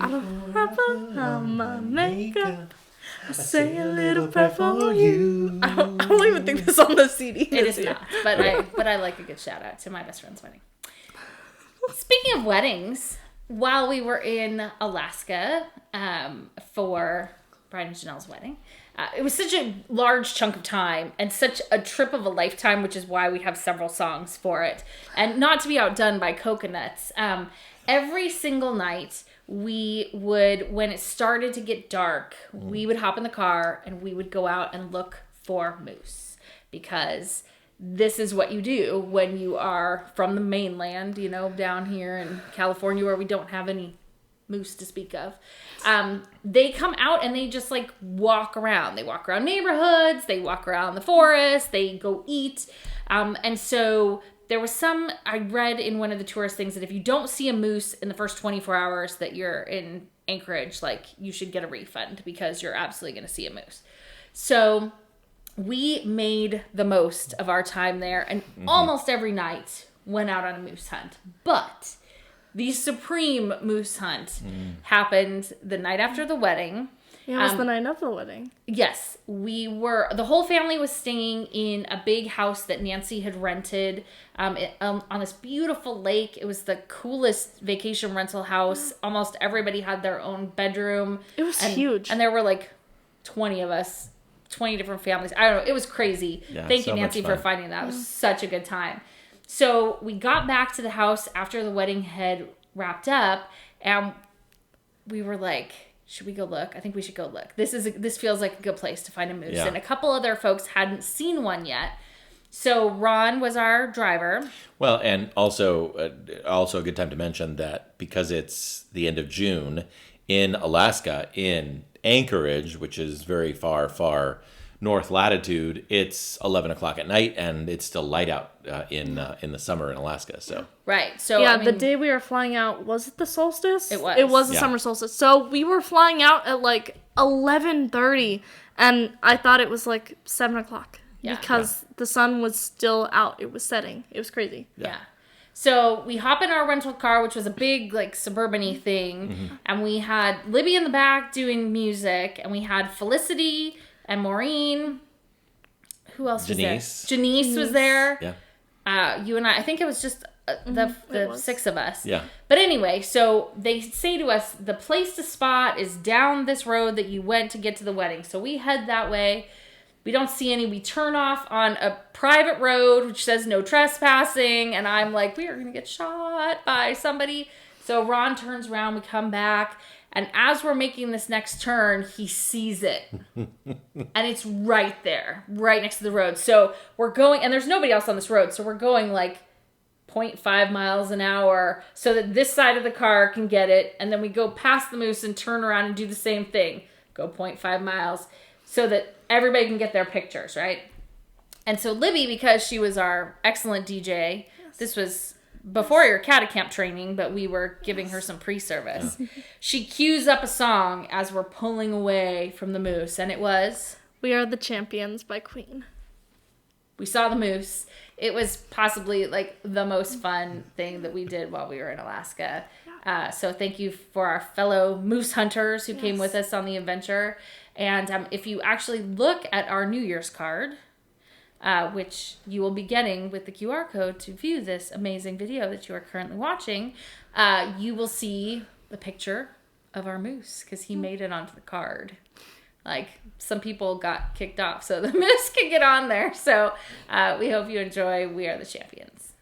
I don't have my makeup. I say a little prayer for you. I don't even think this on the CD. It is not, but I like a good shout out to my best friend's wedding. Speaking of weddings, while we were in Alaska for Brian and Janelle's wedding, it was such a large chunk of time and such a trip of a lifetime, which is why we have several songs for it. And not to be outdone by coconuts, every single night we would, when it started to get dark, we would hop in the car and we would go out and look for moose, because this is what you do when you are from the mainland, you know, down here in California where we don't have any moose to speak of. They come out and they just like walk around. They walk around neighborhoods, they walk around the forest, they go eat. And so there was I read in one of the tourist things that if you don't see a moose in the first 24 hours that you're in Anchorage, like you should get a refund because you're absolutely going to see a moose. So we made the most of our time there and almost every night went out on a moose hunt. But the supreme moose hunt happened the night after the wedding. Yeah, it was the night of the wedding. Yes. The whole family was staying in a big house that Nancy had rented on this beautiful lake. It was the coolest vacation rental house. Almost everybody had their own bedroom. It was huge. And there were like 20 of us, 20 different families. I don't know. It was crazy. Yeah, Thank you, Nancy, for finding that. It was such a good time. So we got back to the house after the wedding had wrapped up, and we were like, should we go look? I think we should go look. This feels like a good place to find a moose. Yeah. And a couple other folks hadn't seen one yet. So Ron was our driver. Well, and also a good time to mention that because it's the end of June in Alaska, in Anchorage, which is very far, far north latitude, it's 11 o'clock at night and it's still light out in the summer in Alaska. So right. So yeah, the day we were flying out, was it the solstice? It was. It was the summer solstice. So we were flying out at like 11:30, and I thought it was like 7 o'clock because the sun was still out. It was setting. It was crazy. Yeah. So we hop in our rental car, which was a big like suburban-y thing, and we had Libby in the back doing music, and we had Felicity and Maureen. Who else was there? Janice was there. Yeah. You and I think it was just the six of us. Yeah. But anyway, so they say to us, the place to spot is down this road that you went to get to the wedding. So we head that way. We don't see any. We turn off on a private road, which says no trespassing. And I'm like, we are going to get shot by somebody. So Ron turns around. We come back. And as we're making this next turn, he sees it. And it's right there, right next to the road. So we're going, and there's nobody else on this road. So we're going like 0.5 miles an hour so that this side of the car can get it. And then we go past the moose and turn around and do the same thing. Go 0.5 miles so that everybody can get their pictures, right? And so Libby, because she was our excellent DJ, this was before your Cata Camp training, but we were giving her some pre-service. Yeah. She cues up a song as we're pulling away from the moose, and it was We Are the Champions by Queen. We saw the moose. It was possibly like the most fun thing that we did while we were in Alaska. So thank you for our fellow moose hunters who came with us on the adventure. And if you actually look at our New Year's card, which you will be getting with the QR code to view this amazing video that you are currently watching, you will see the picture of our moose because he made it onto the card. Like, some people got kicked off, so the moose can get on there. So we hope you enjoy We Are the Champions.